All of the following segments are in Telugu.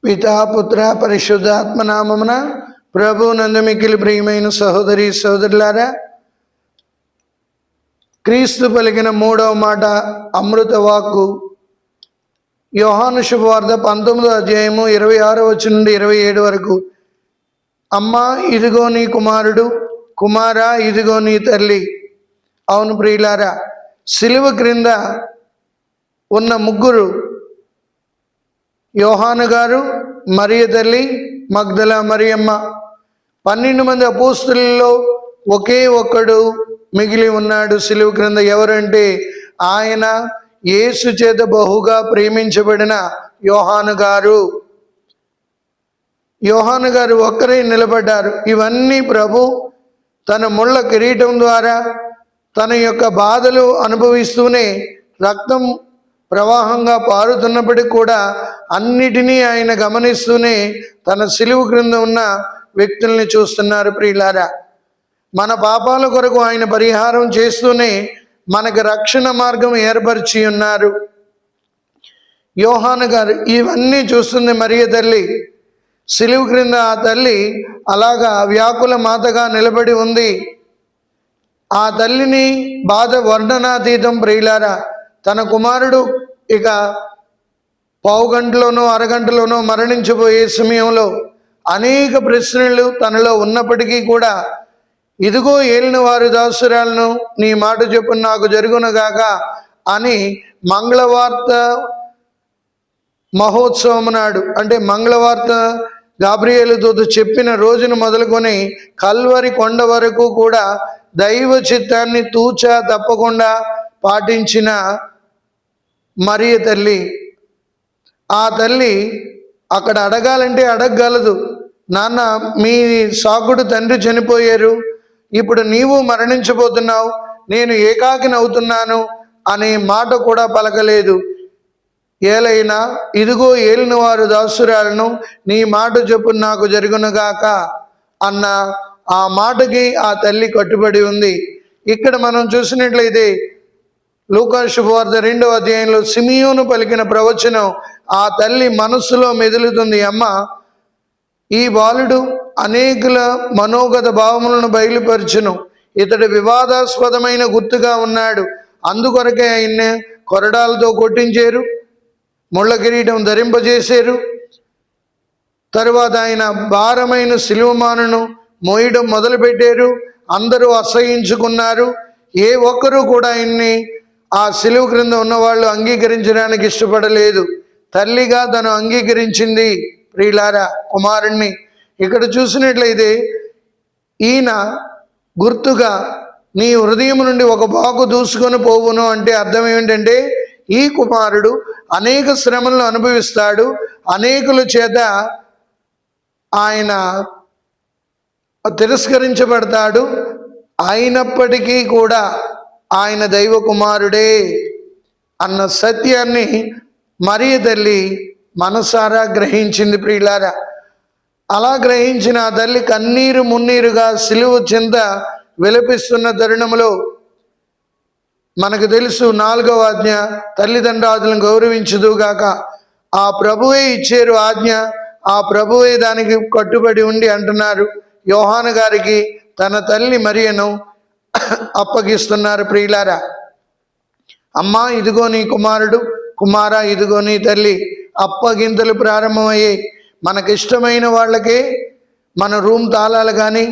పితా పుత్ర పరిశుద్ధాత్మ నామమున ప్రభువునందు మిక్కిలి ప్రియమైన సహోదరి సహోదరులారా, క్రీస్తు పలికిన మూడవ మాట అమృత వాక్కు యోహాను శుభవార్త 19వ అధ్యాయము 26వ వచనం నుండి 27 వరకు. అమ్మా, ఇదిగో నీ కుమారుడు, కుమారా, ఇదిగో నీ తల్లి. అవును ప్రియులారా, సిలువ క్రింద ఉన్న ముగ్గురు, యోహాను గారు, మరియ తల్లి, మగ్దల మరియమ్మ, 12 మంది అపోస్తలుల్లో ఒకే ఒక్కడు మిగిలి ఉన్నాడు సిలువ క్రింద. ఎవరంటే ఆయన యేసు చేత బహుగా ప్రేమించబడిన యోహాను గారు. యోహాను గారు ఒక్కరే నిలబడ్డారు. ఇవన్నీ ప్రభు తన ముళ్ళ కిరీటం ద్వారా తన యొక్క బాధలు అనుభవిస్తూనే, రక్తం ప్రవాహంగా పారుతున్నప్పటికీ కూడా అన్నిటినీ ఆయన గమనిస్తూనే తన సిలువ క్రింద ఉన్న వ్యక్తుల్ని చూస్తున్నారు. ప్రియులారా, మన పాపాల కొరకు ఆయన పరిహారం చేస్తూనే మనకు రక్షణ మార్గం ఏర్పరిచి ఉన్నారు. యోహాను గారు ఇవన్నీ చూస్తుంది మరియ తల్లి. సిలువ క్రింద ఆ తల్లి అలాగా వ్యాకుల మాతగా నిలబడి ఉంది. ఆ తల్లిని బాధ వర్ణనాతీతం. ప్రియులారా, తన కుమారుడు ఇక పావుగంటలోనో అరగంటలోనో మరణించబోయే సమయంలో అనేక ప్రశ్నలు తనలో ఉన్నప్పటికీ కూడా, ఇదిగో ఏలిన వారి దాసురాలను, నీ మాట చొప్పున నాకు జరుగునుగాక అని మంగళవార్త మహోత్సవం నాడు, అంటే మంగళవార్త గాబ్రియేలు దూత చెప్పిన రోజును మొదలుకొని కల్వరి కొండ వరకు కూడా దైవ చిత్తాన్ని తూచా తప్పకుండా పాటించిన మరియ తల్లి. ఆ తల్లి అక్కడ అడగాలంటే అడగగలదు. నాన్న, మీ సాకుడు తండ్రి చనిపోయారు, ఇప్పుడు నీవు మరణించబోతున్నావు, నేను ఏకాకిని అవుతున్నాను అనే మాట కూడా పలకలేదు. ఏలైనా ఇదిగో ఏలిన వారు దాసురాలను, నీ మాట చొప్పున నాకు జరుగునుగాక అన్న ఆ మాటకి ఆ తల్లి కట్టుబడి ఉంది. ఇక్కడ మనం చూసినట్లయితే లూకా శుభవార్త 2వ అధ్యాయంలో సిమియోను పలికిన ప్రవచనం ఆ తల్లి మనస్సులో మెదులుతుంది. అమ్మ, ఈ బాలుడు అనేకుల మనోగత భావములను బయలుపరచును, ఇతడు వివాదాస్పదమైన గుర్తుగా ఉన్నాడు, అందుకొరకే ఆయన్ని కొరడాలతో కొట్టించారు, ముళ్ళ కిరీటం ధరింపజేశారు. తరువాత ఆయన భారమైన సిలువమానును మోయడం మొదలుపెట్టారు. అందరూ అసహించుకున్నారు. ఏ ఒక్కరూ కూడా ఆయన్ని, ఆ సిలువ క్రింద ఉన్నవాళ్ళు అంగీకరించడానికి ఇష్టపడలేదు. తల్లిగా తను అంగీకరించింది ప్రియులారా కుమారుణ్ణి. ఇక్కడ చూసినట్లయితే ఈయన గుర్తుగా నీ హృదయం నుండి ఒక బాకు దూసుకొని పోవును అంటే అర్థం ఏమిటంటే, ఈ కుమారుడు అనేక శ్రమలను అనుభవిస్తాడు, అనేకుల చేత ఆయన తిరస్కరించబడతాడు, అయినప్పటికీ కూడా ఆయన దైవ కుమారుడే అన్న సత్యాన్ని మరియ తల్లి మనసారా గ్రహించింది. ప్రియులారా, అలా గ్రహించిన ఆ తల్లి కన్నీరు మున్నీరుగా సిలువ చింత విలపిస్తున్న తరుణంలో, మనకు తెలుసు 4వ ఆజ్ఞ, తల్లిదండ్రులను గౌరవించుదుగాక. ఆ ప్రభువే ఇచ్చారు ఆజ్ఞ, ఆ ప్రభువే దానికి కట్టుబడి ఉండి అంటున్నారు. యోహాను గారికి తన తల్లి మరియను అప్పగిస్తున్నారు. ప్రియులారా, అమ్మా, ఇదిగో నీ కుమారుడు, కుమారా, ఇదిగో నీ తల్లి. అప్పగింతలు ప్రారంభమయ్యాయి. మనకిష్టమైన వాళ్ళకే మన రూమ్ తాళాలు కానీ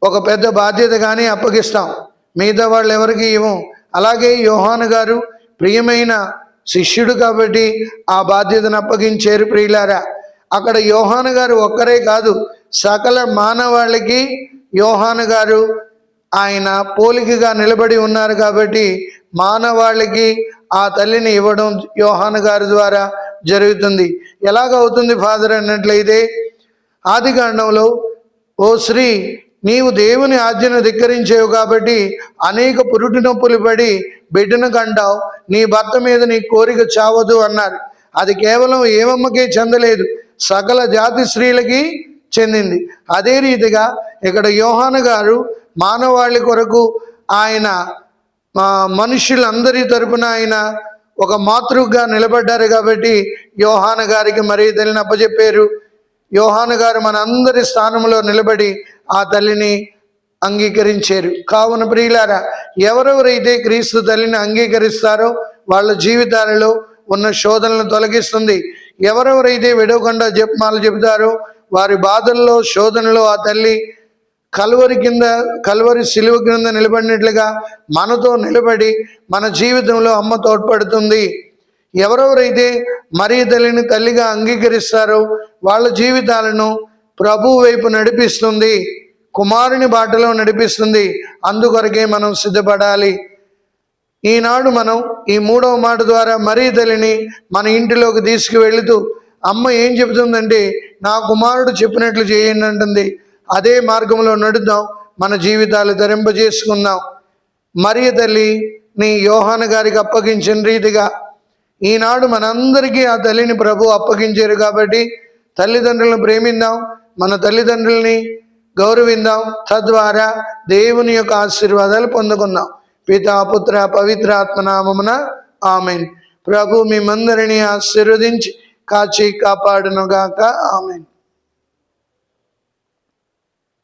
ఒక పెద్ద బాధ్యత కానీ అప్పగిస్తాం, మిగతా వాళ్ళు ఎవరికి ఇవ్వం. అలాగే యోహాను గారు ప్రియమైన శిష్యుడు కాబట్టి ఆ బాధ్యతను అప్పగించారు. ప్రియులారా, అక్కడ యోహాను గారు ఒక్కరే కాదు, సకల మానవాళికి యోహాను గారు ఆయన పోలికగా నిలబడి ఉన్నారు కాబట్టి మానవాళికి ఆ తల్లిని ఇవ్వడం యోహాను గారి ద్వారా జరుగుతుంది. ఎలాగవుతుంది ఫాదర్ అన్నట్లయితే, ఆదికాండంలో, ఓ స్త్రీ, నీవు దేవుని ఆజ్ఞను ధిక్కరించేవు కాబట్టి అనేక పురుటి నొప్పులు పడి బిడ్డను కంటావు, నీ భర్త మీద నీ కోరిక చావదు అన్నారు. అది కేవలం ఏవమ్మకే చెందలేదు, సకల జాతి స్త్రీలకి చెందింది. అదే రీతిగా ఇక్కడ యోహాను గారు మానవాళి కొరకు ఆయన మనుషులందరి తరపున ఆయన ఒక మాతృగా నిలబడ్డారు కాబట్టి యోహాను గారికి మరియ తల్లిని అప్పచెప్పారు. యోహాను గారు మన అందరి స్థానంలో నిలబడి ఆ తల్లిని అంగీకరించారు. కావున ప్రియులారా, ఎవరెవరైతే క్రీస్తు తల్లిని అంగీకరిస్తారో వాళ్ళ జీవితాలలో ఉన్న శోధనలను తొలగిస్తుంది. ఎవరెవరైతే విడవకుండా జపమాలు చెబుతారో వారి బాధల్లో శోధనలో ఆ తల్లి కల్వరి సిలువ క్రింద నిలబడినట్లుగా మనతో నిలబడి మన జీవితంలో అమ్మ తోడ్పడుతుంది. ఎవరెవరైతే మరియ తల్లిని తల్లిగా అంగీకరిస్తారో వాళ్ళ జీవితాలను ప్రభు వైపు నడిపిస్తుంది, కుమారుని బాటలో నడిపిస్తుంది. అందుకొరకే మనం సిద్ధపడాలి. ఈనాడు మనం ఈ 3వ మాట ద్వారా మరియ తల్లిని మన ఇంటిలోకి తీసుకువెళుతూ అమ్మ ఏం చెబుతుందంటే, నా కుమారుడు చెప్పినట్లు చేయండి అంటుంది. అదే మార్గంలో నడుద్దాం, మన జీవితాలు ధరింపజేసుకుందాం. మరియ తల్లిని యోహాను గారికి అప్పగించిన రీతిగా ఈనాడు మనందరికీ ఆ తల్లిని ప్రభు అప్పగించారు. కాబట్టి తల్లిదండ్రులను ప్రేమిద్దాం, మన తల్లిదండ్రుల్ని గౌరవిద్దాం. తద్వారా దేవుని యొక్క ఆశీర్వాదాలు పొందుకుందాం. పితా పుత్ర పవిత్రాత్మ నామమున ఆమెన్. ప్రభు మిమ్మందరినీ ఆశీర్వదించి కాచి కాపాడునుగాక. ఆమెన్.